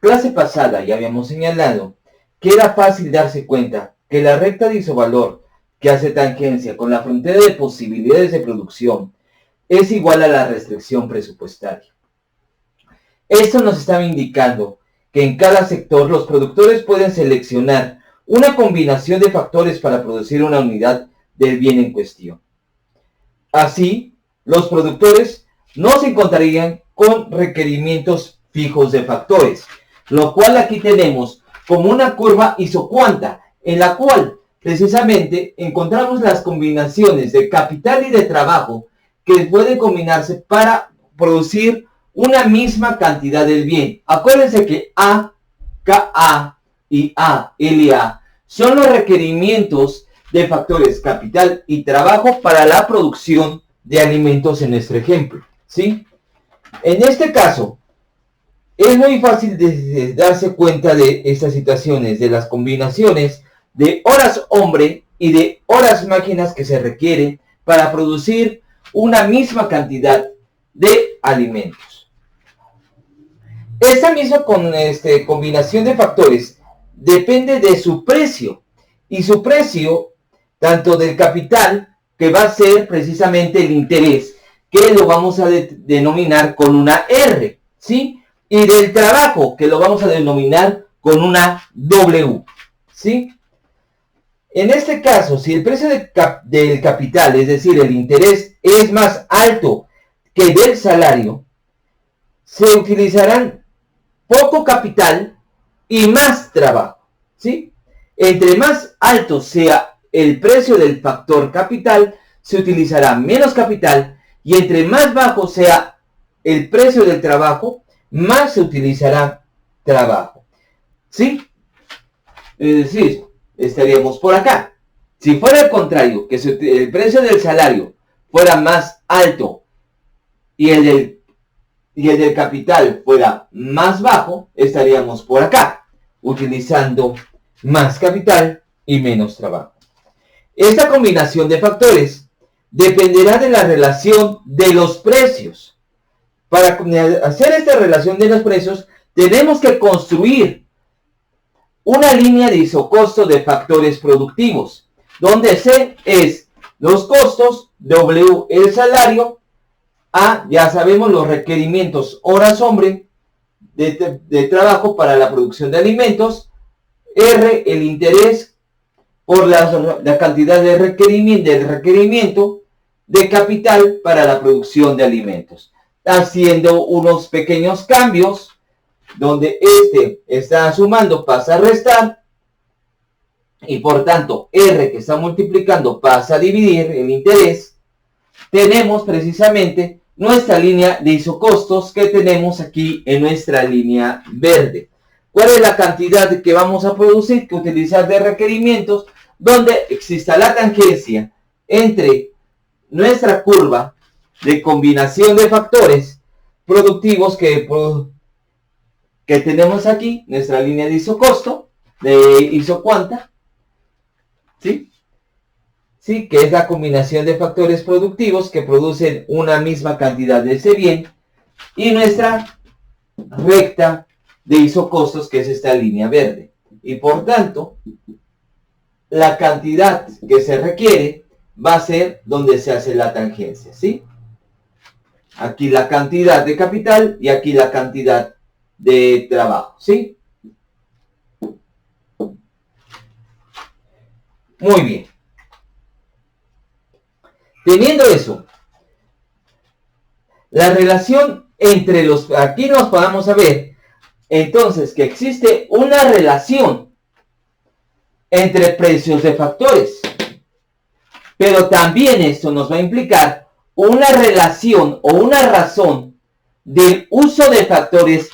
clase pasada ya habíamos señalado que era fácil darse cuenta que la recta de isovalor que hace tangencia con la frontera de posibilidades de producción es igual a la restricción presupuestaria. Esto nos estaba indicando que en cada sector los productores pueden seleccionar una combinación de factores para producir una unidad del bien en cuestión. Así, los productores no se encontrarían con requerimientos fijos de factores, lo cual aquí tenemos como una curva isocuanta, en la cual precisamente encontramos las combinaciones de capital y de trabajo que pueden combinarse para producir una misma cantidad del bien. Acuérdense que A, KA y A, LA son los requerimientos de factores capital y trabajo para la producción de alimentos en nuestro ejemplo, ¿sí? En este caso, es muy fácil de darse cuenta de estas situaciones, de las combinaciones de horas hombre y de horas máquinas que se requieren para producir una misma cantidad de alimentos. Esta misma combinación de factores depende de su precio, y su precio, tanto del capital, que va a ser precisamente el interés, que lo vamos a denominar con una R, ¿sí? Y del trabajo, que lo vamos a denominar con una W, ¿sí? En este caso, si el precio del capital, es decir, el interés, es más alto que del salario, se utilizarán poco capital y más trabajo, ¿sí? Entre más alto sea el precio del factor capital, se utilizará menos capital, y entre más bajo sea el precio del trabajo, más se utilizará trabajo, ¿sí? Es decir, estaríamos por acá. Si fuera al contrario, que el precio del salario fuera más alto y el del capital fuera más bajo, estaríamos por acá, utilizando más capital y menos trabajo. Esta combinación de factores dependerá de la relación de los precios. Para hacer esta relación de los precios, tenemos que construir una línea de isocosto de factores productivos, donde C es los costos, W el salario, A ya sabemos los requerimientos horas hombre de trabajo para la producción de alimentos, R el interés por la cantidad de requerimiento de capital para la producción de alimentos, haciendo unos pequeños cambios donde este está sumando pasa a restar, y por tanto R que está multiplicando pasa a dividir el interés. Tenemos precisamente nuestra línea de isocostos que tenemos aquí en nuestra línea verde. ¿Cuál es la cantidad que vamos a producir, que utilizar de requerimientos, donde exista la tangencia entre nuestra curva de combinación de factores productivos que tenemos aquí, nuestra línea de isocosto, de isocuanta, ¿sí? ¿Sí? Que es la combinación de factores productivos que producen una misma cantidad de ese bien, y nuestra recta de isocostos, que es esta línea verde. Y por tanto, la cantidad que se requiere va a ser donde se hace la tangencia, ¿sí? Aquí la cantidad de capital y aquí la cantidad de trabajo, ¿sí? Muy bien. Teniendo eso, la relación entre los... Aquí nos vamos a ver, entonces, que existe una relación entre precios de factores. Pero también esto nos va a implicar una relación o una razón del uso de factores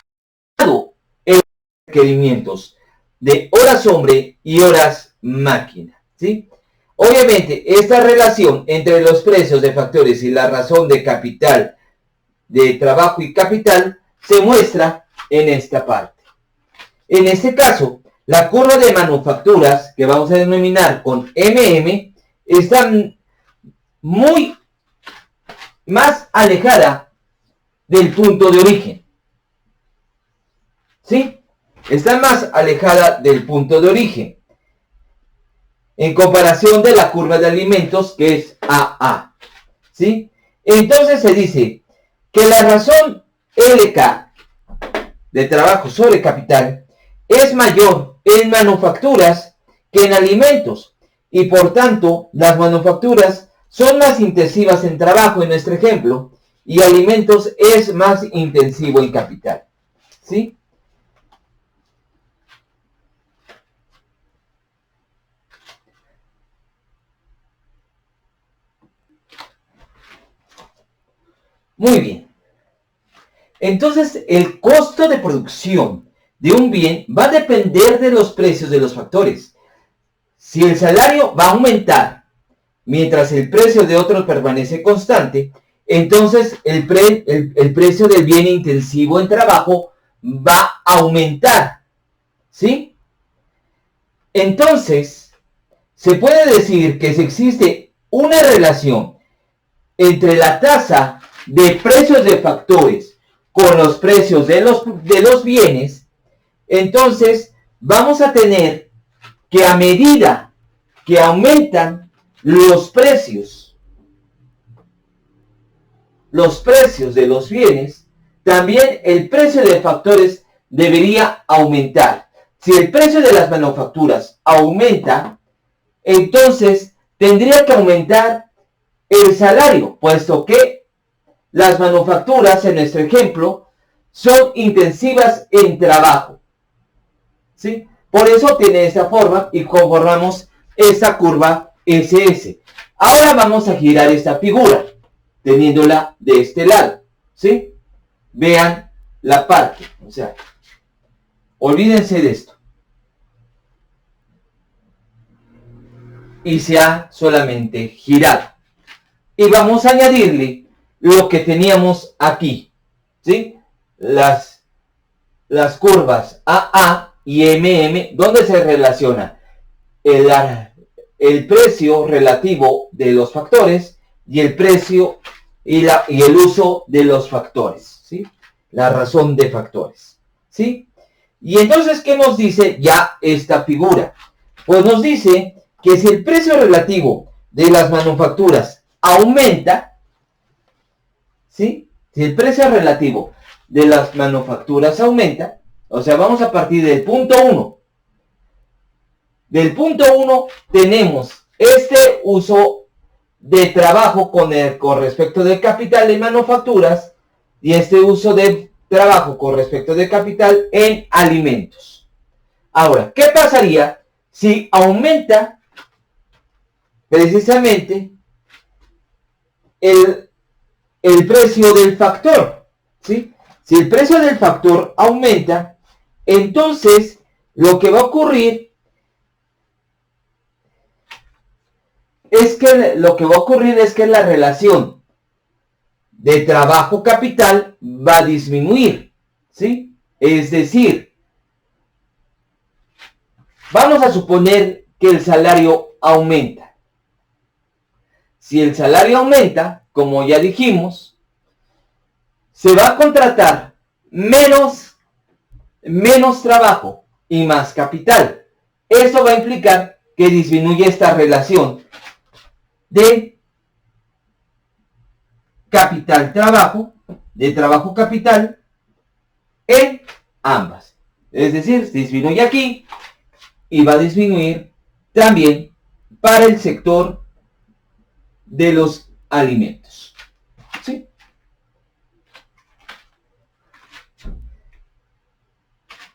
en requerimientos de horas hombre y horas máquina, ¿sí? Obviamente, esta relación entre los precios de factores y la razón de capital, de trabajo y capital, se muestra en esta parte. En este caso, la curva de manufacturas, que vamos a denominar con MM, está muy más alejada del punto de origen, ¿sí? está más alejada del punto de origen, en comparación de la curva de alimentos, que es AA, ¿sí? Entonces se dice que la razón LK de trabajo sobre capital es mayor en manufacturas que en alimentos, y por tanto las manufacturas son más intensivas en trabajo en nuestro ejemplo, y alimentos es más intensivo en capital, ¿sí? Muy bien. Entonces, el costo de producción de un bien va a depender de los precios de los factores. Si el salario va a aumentar mientras el precio de otro permanece constante, entonces el precio del bien intensivo en trabajo va a aumentar, ¿sí? Entonces, se puede decir que si existe una relación entre la tasa de precios de factores con los precios de los bienes, entonces vamos a tener que a medida que aumentan los precios de los bienes, también el precio de factores debería aumentar. Si el precio de las manufacturas aumenta, entonces tendría que aumentar el salario, puesto que las manufacturas, en nuestro ejemplo, son intensivas en trabajo, ¿sí? Por eso tiene esta forma y conformamos esta curva SS. Ahora vamos a girar esta figura, teniéndola de este lado, ¿sí? Vean la parte, o sea, olvídense de esto. Y se ha solamente girado. Y vamos a añadirle lo que teníamos aquí, ¿sí? Las curvas AA y MM, donde se relaciona el precio relativo de los factores y el precio y el uso de los factores, ¿sí? La razón de factores, ¿sí? Y entonces, ¿qué nos dice ya esta figura? Pues nos dice que si el precio relativo de las manufacturas aumenta, ¿sí? Si el precio relativo de las manufacturas aumenta, o sea, vamos a partir del punto 1. Del punto 1 tenemos este uso de trabajo con respecto del capital de manufacturas y este uso de trabajo con respecto de capital en alimentos. Ahora, ¿qué pasaría si aumenta precisamente el precio del factor? ¿Sí? Si el precio del factor aumenta, entonces lo que va a ocurrir es que la relación de trabajo-capital va a disminuir, ¿sí? Es decir, vamos a suponer que el salario aumenta. Si el salario aumenta, como ya dijimos, se va a contratar menos trabajo y más capital. Esto va a implicar que disminuye esta relación de capital-trabajo, de trabajo-capital en ambas. Es decir, disminuye aquí y va a disminuir también para el sector de los alimentos, ¿sí?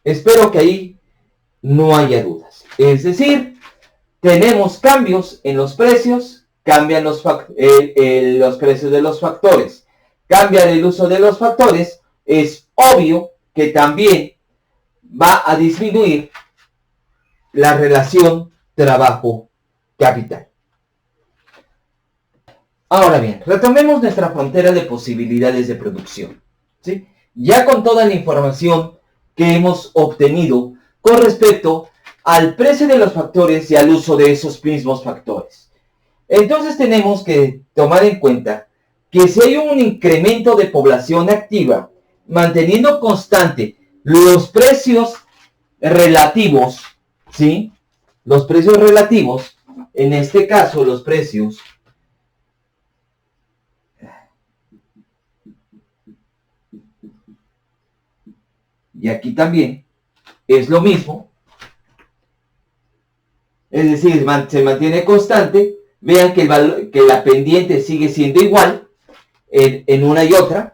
Espero que ahí no haya dudas. Es decir, tenemos cambios en los precios, cambian los precios de los factores, cambia el uso de los factores, es obvio que también va a disminuir la relación trabajo-capital. Ahora bien, retomemos nuestra frontera de posibilidades de producción, ¿sí? Ya con toda la información que hemos obtenido con respecto al precio de los factores y al uso de esos mismos factores. Entonces tenemos que tomar en cuenta que si hay un incremento de población activa, manteniendo constante los precios relativos, ¿sí? Los precios relativos, en este caso los precios y aquí también es lo mismo, es decir, se mantiene constante. Vean que, que la pendiente sigue siendo igual en una y otra,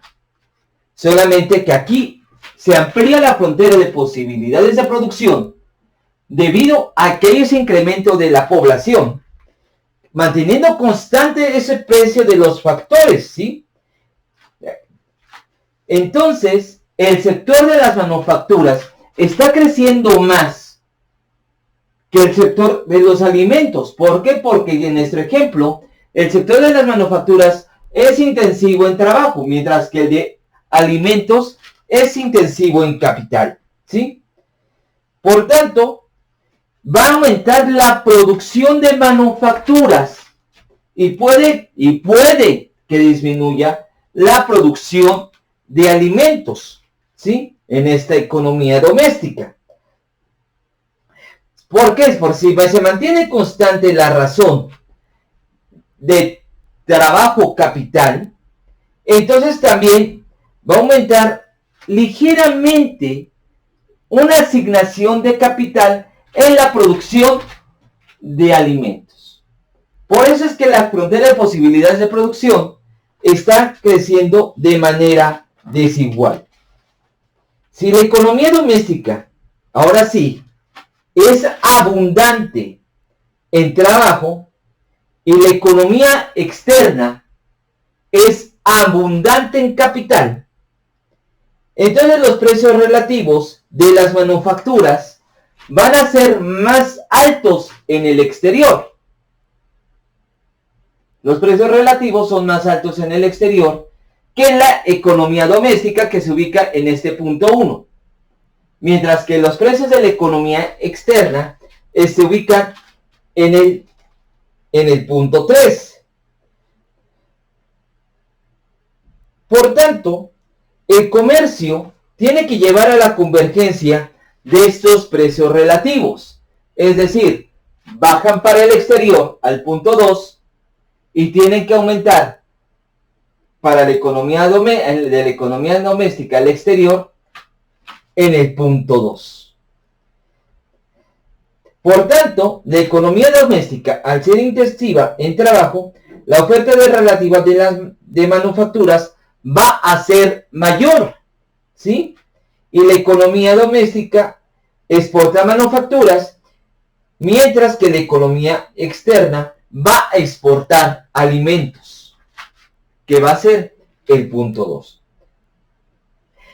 solamente que aquí se amplía la frontera de posibilidades de producción debido a que hay ese incremento de la población, manteniendo constante ese precio de los factores, ¿sí? Entonces, el sector de las manufacturas está creciendo más que el sector de los alimentos. ¿Por qué? Porque en nuestro ejemplo, el sector de las manufacturas es intensivo en trabajo, mientras que el de alimentos es intensivo en capital, ¿sí? Por tanto, va a aumentar la producción de manufacturas y puede que disminuya la producción de alimentos, ¿sí? En esta economía doméstica. ¿Por qué? Por si se mantiene constante la razón de trabajo capital, entonces también va a aumentar ligeramente una asignación de capital en la producción de alimentos. Por eso es que la frontera de posibilidades de producción está creciendo de manera desigual. Si la economía doméstica, ahora sí, es abundante en trabajo y la economía externa es abundante en capital, entonces los precios relativos de las manufacturas van a ser más altos en el exterior. Los precios relativos son más altos en el exterior que en la economía doméstica, que se ubica en este punto 1. Mientras que los precios de la economía externa se ubican en el punto 3. Por tanto, el comercio tiene que llevar a la convergencia de estos precios relativos. Es decir, bajan para el exterior al punto 2 y tienen que aumentar para la economía de la economía doméstica al exterior en el punto 2. Por tanto, la economía doméstica, al ser intensiva en trabajo, la oferta de relativa de manufacturas va a ser mayor, ¿sí? Y la economía doméstica exporta manufacturas, mientras que la economía externa va a exportar alimentos, que va a ser el punto 2.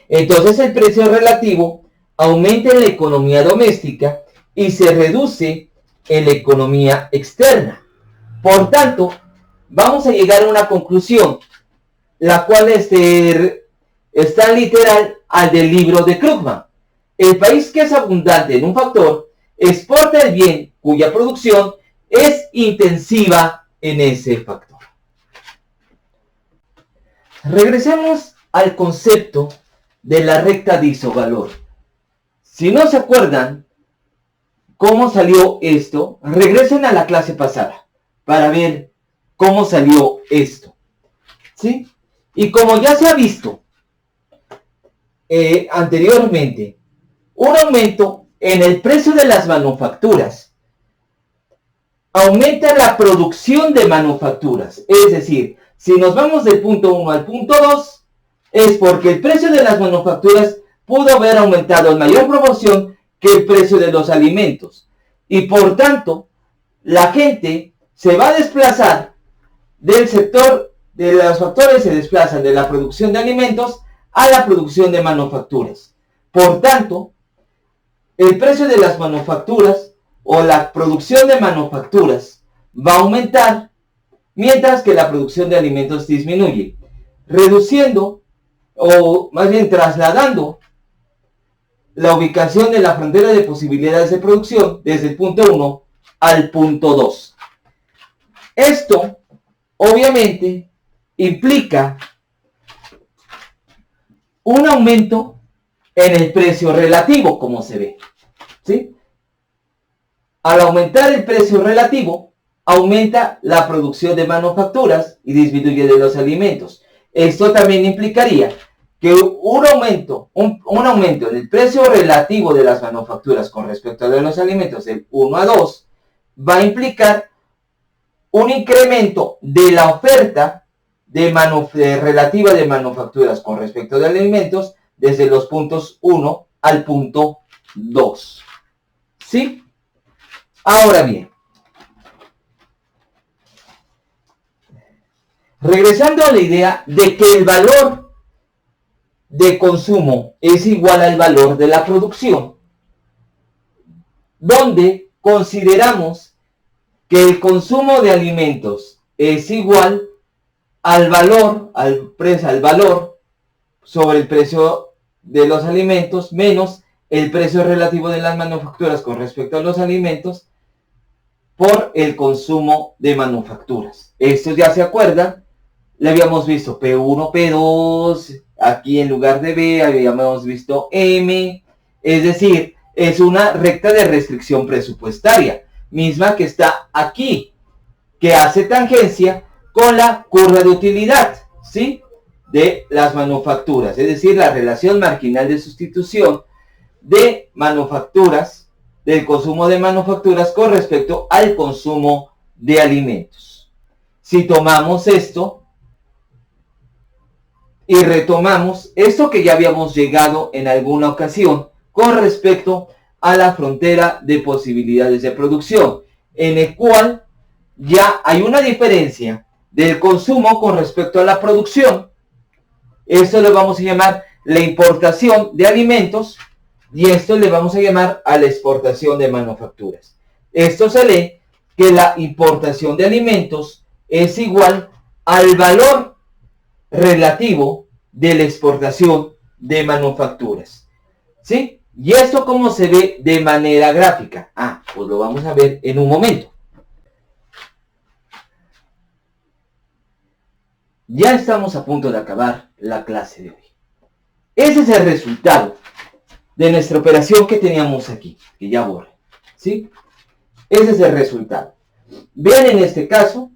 Entonces el precio relativo aumenta en la economía doméstica y se reduce en la economía externa. Por tanto, vamos a llegar a una conclusión, la cual está literal al del libro de Krugman. El país que es abundante en un factor exporta el bien cuya producción es intensiva en ese factor. Regresemos al concepto de la recta de isovalor. Si no se acuerdan cómo salió esto, regresen a la clase pasada para ver cómo salió esto, ¿sí? Y como ya se ha visto anteriormente, un aumento en el precio de las manufacturas aumenta la producción de manufacturas. Es decir, si nos vamos del punto 1 al punto 2, es porque el precio de las manufacturas pudo haber aumentado en mayor proporción que el precio de los alimentos. Y por tanto, la gente se va a desplazar del sector de los factores, se desplazan de la producción de alimentos a la producción de manufacturas. Por tanto, el precio de las manufacturas o la producción de manufacturas va a aumentar, mientras que la producción de alimentos disminuye, reduciendo o más bien trasladando la ubicación de la frontera de posibilidades de producción desde el punto 1 al punto 2. Esto obviamente implica un aumento en el precio relativo, como se ve. ¿sí? Al aumentar el precio relativo, aumenta la producción de manufacturas y disminuye de los alimentos. Esto también implicaría que un aumento en el precio relativo de las manufacturas con respecto a los alimentos del 1 a 2 va a implicar un incremento de la oferta relativa de manufacturas con respecto a alimentos desde los puntos 1 al punto 2. ¿Sí? Ahora bien, regresando a la idea de que el valor de consumo es igual al valor de la producción, donde consideramos que el consumo de alimentos es igual al valor sobre el precio de los alimentos menos el precio relativo de las manufacturas con respecto a los alimentos por el consumo de manufacturas. Esto ya se acuerdan, le habíamos visto P1, P2, aquí en lugar de B habíamos visto M, es decir, es una recta de restricción presupuestaria, misma que está aquí, que hace tangencia con la curva de utilidad, ¿sí? De las manufacturas, es decir, la relación marginal de sustitución de manufacturas, del consumo de manufacturas con respecto al consumo de alimentos. Si tomamos esto y retomamos esto que ya habíamos llegado en alguna ocasión con respecto a la frontera de posibilidades de producción, en el cual ya hay una diferencia del consumo con respecto a la producción. Esto lo vamos a llamar la importación de alimentos y esto le vamos a llamar a la exportación de manufacturas. Esto se lee que la importación de alimentos es igual al valor relativo de la exportación de manufacturas. ¿Sí? ¿Y esto cómo se ve de manera gráfica? Pues lo vamos a ver en un momento. Ya estamos a punto de acabar la clase de hoy. Ese es el resultado de nuestra operación que teníamos aquí, que ya borré, ¿sí? Ese es el resultado. Vean en este caso,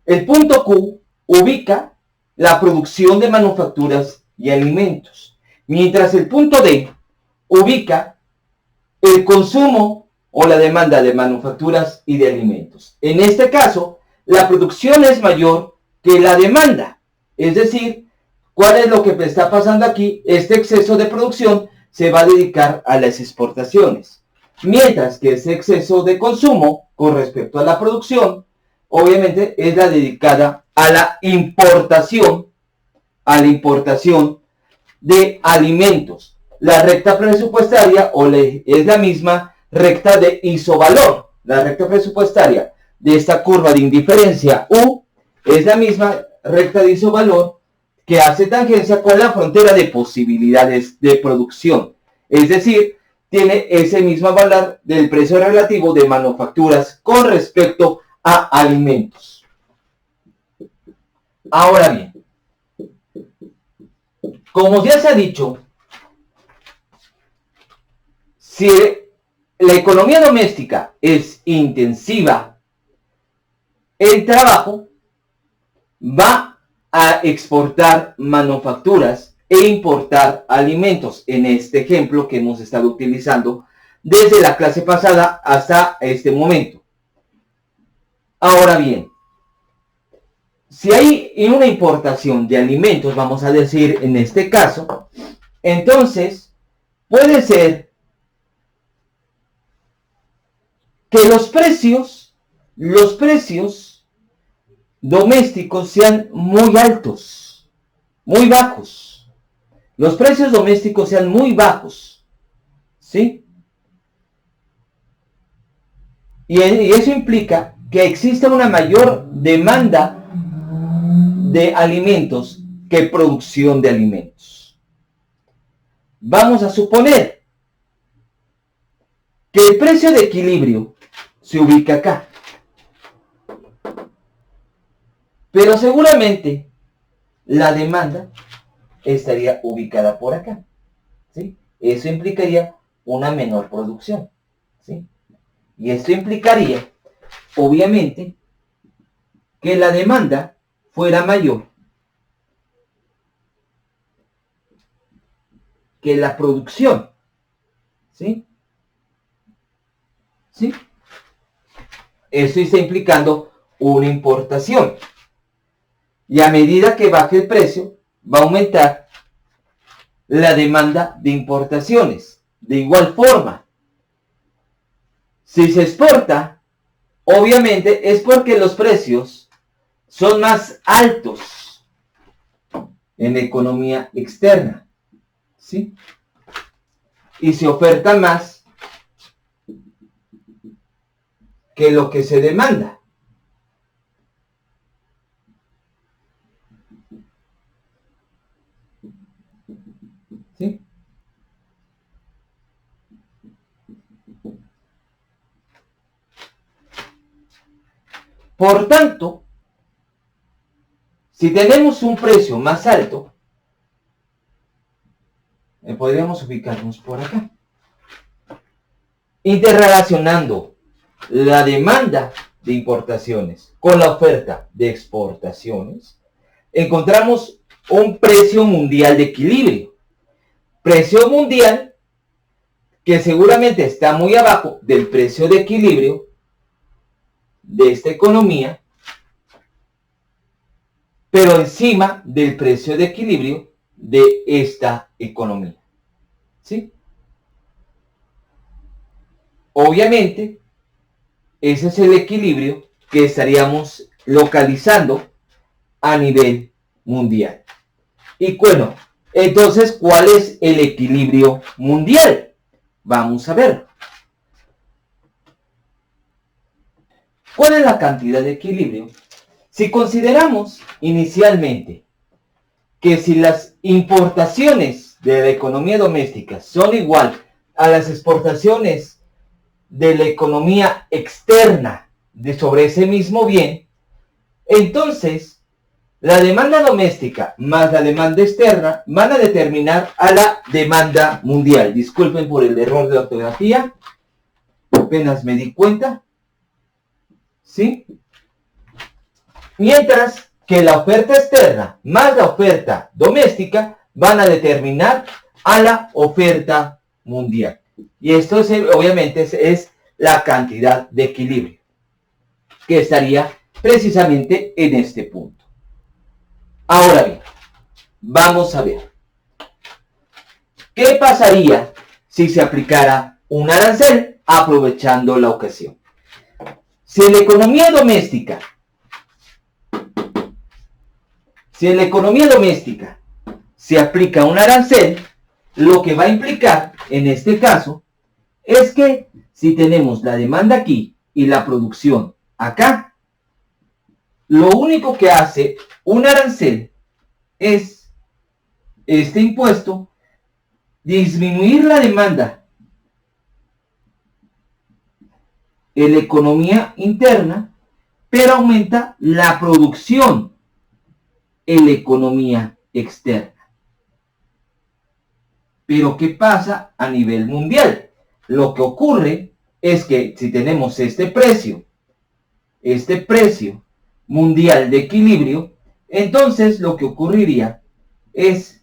el punto Q ubica la producción de manufacturas y alimentos, mientras el punto D ubica el consumo o la demanda de manufacturas y de alimentos. En este caso, la producción es mayor que la demanda, es decir, ¿cuál es lo que está pasando aquí? Este exceso de producción se va a dedicar a las exportaciones, mientras que ese exceso de consumo con respecto a la producción, obviamente es la dedicada a la importación de alimentos. La recta presupuestaria es la misma recta de isovalor. La recta presupuestaria de esta curva de indiferencia U es la misma recta de isovalor que hace tangencia con la frontera de posibilidades de producción. Es decir, tiene ese mismo valor del precio relativo de manufacturas con respecto a alimentos. Ahora bien, como ya se ha dicho, si la economía doméstica es intensiva, el trabajo va a exportar manufacturas e importar alimentos, en este ejemplo que hemos estado utilizando desde la clase pasada hasta este momento. Ahora bien, si hay una importación de alimentos, vamos a decir en este caso, entonces puede ser que los precios domésticos sean muy altos, muy bajos. Los precios domésticos sean muy bajos, ¿sí? Y eso implica que exista una mayor demanda de alimentos que producción de alimentos. Vamos a suponer que el precio de equilibrio se ubica acá. Pero seguramente la demanda estaría ubicada por acá, ¿sí? Eso implicaría una menor producción, ¿sí? Y esto implicaría, obviamente, que la demanda fuera mayor que la producción, ¿sí? ¿Sí? Eso está implicando una importación. Y a medida que baje el precio, va a aumentar la demanda de importaciones. De igual forma, si se exporta, obviamente es porque los precios son más altos en la economía externa, ¿sí? Y se oferta más que lo que se demanda. ¿Sí? Por tanto, si tenemos un precio más alto, podríamos ubicarnos por acá, interrelacionando la demanda de importaciones con la oferta de exportaciones, encontramos un precio mundial de equilibrio. Precio mundial que seguramente está muy abajo del precio de equilibrio de esta economía, pero encima del precio de equilibrio de esta economía, ¿sí? Obviamente, ese es el equilibrio que estaríamos localizando a nivel mundial. Y bueno, entonces, ¿cuál es el equilibrio mundial? Vamos a ver. ¿Cuál es la cantidad de equilibrio? Si consideramos inicialmente que si las importaciones de la economía doméstica son igual a las exportaciones de la economía externa sobre ese mismo bien, entonces la demanda doméstica más la demanda externa van a determinar a la demanda mundial. Disculpen por el error de ortografía, apenas me di cuenta, ¿sí? Mientras que la oferta externa más la oferta doméstica van a determinar a la oferta mundial. Y esto es, obviamente es la cantidad de equilibrio que estaría precisamente en este punto. Ahora bien, vamos a ver. ¿Qué pasaría si se aplicara un arancel aprovechando la ocasión? Si en la economía doméstica se aplica un arancel, lo que va a implicar en este caso es que si tenemos la demanda aquí y la producción acá, lo único que hace un arancel es este impuesto disminuir la demanda en la economía interna, pero aumenta la producción en la economía externa. Pero ¿qué pasa a nivel mundial? Lo que ocurre es que si tenemos este precio mundial de equilibrio, entonces lo que ocurriría es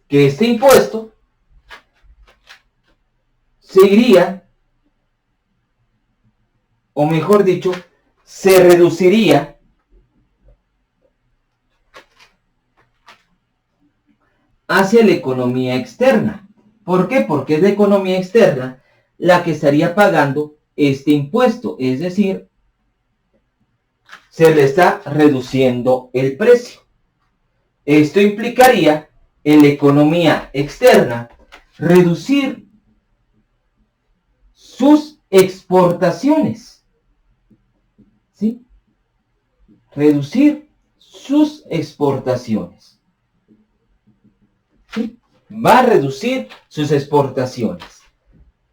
que este impuesto seguiría, o mejor dicho, se reduciría hacia la economía externa. ¿Por qué? Porque es la economía externa la que estaría pagando este impuesto, es decir, se le está reduciendo el precio. Esto implicaría en la economía externa reducir sus exportaciones, ¿sí? Reducir sus exportaciones, ¿sí? Va a reducir sus exportaciones.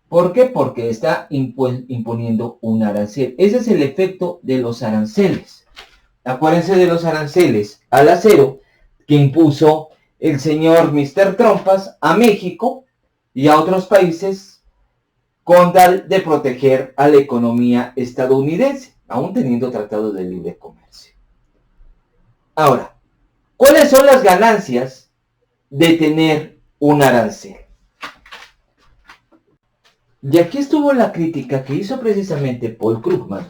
¿Por qué? Porque está imponiendo un arancel. Ese es el efecto de los aranceles. Acuérdense de los aranceles al acero que impuso el señor Mr. Trompas a México y a otros países con tal de proteger a la economía estadounidense, aún teniendo tratados de libre comercio. Ahora, ¿cuáles son las ganancias de tener un arancel? Y aquí estuvo la crítica que hizo precisamente Paul Krugman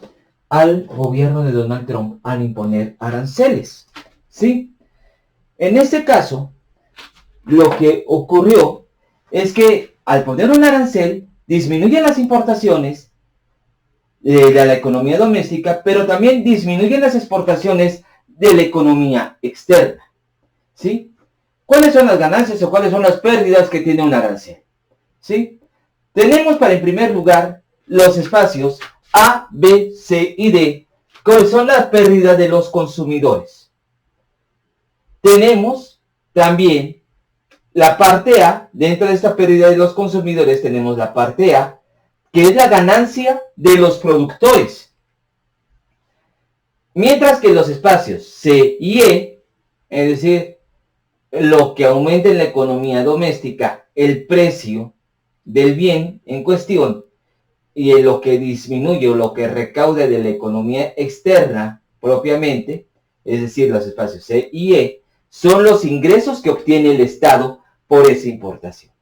al gobierno de Donald Trump al imponer aranceles. ¿Sí? En este caso, lo que ocurrió es que al poner un arancel disminuyen las importaciones de la economía doméstica, pero también disminuyen las exportaciones de la economía externa. ¿Sí? ¿Cuáles son las ganancias o cuáles son las pérdidas que tiene un arancel? ¿Sí? Tenemos para en primer lugar los espacios A, B, C y D, que son las pérdidas de los consumidores. Tenemos también la parte A, dentro de esta pérdida de los consumidores tenemos la parte A, que es la ganancia de los productores. Mientras que los espacios C y E, es decir, lo que aumenta en la economía doméstica el precio del bien en cuestión y en lo que disminuye o lo que recauda de la economía externa propiamente, es decir, los espacios C y E, son los ingresos que obtiene el Estado por esa importación.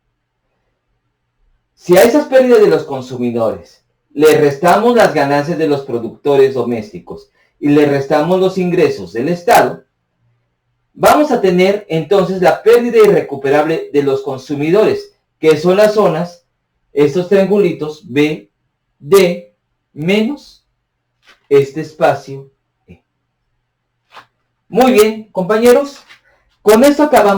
Si a esas pérdidas de los consumidores le restamos las ganancias de los productores domésticos y le restamos los ingresos del Estado, vamos a tener entonces la pérdida irrecuperable de los consumidores, que son las zonas, estos triangulitos B, D, menos este espacio E. Muy bien, compañeros, con esto acabamos.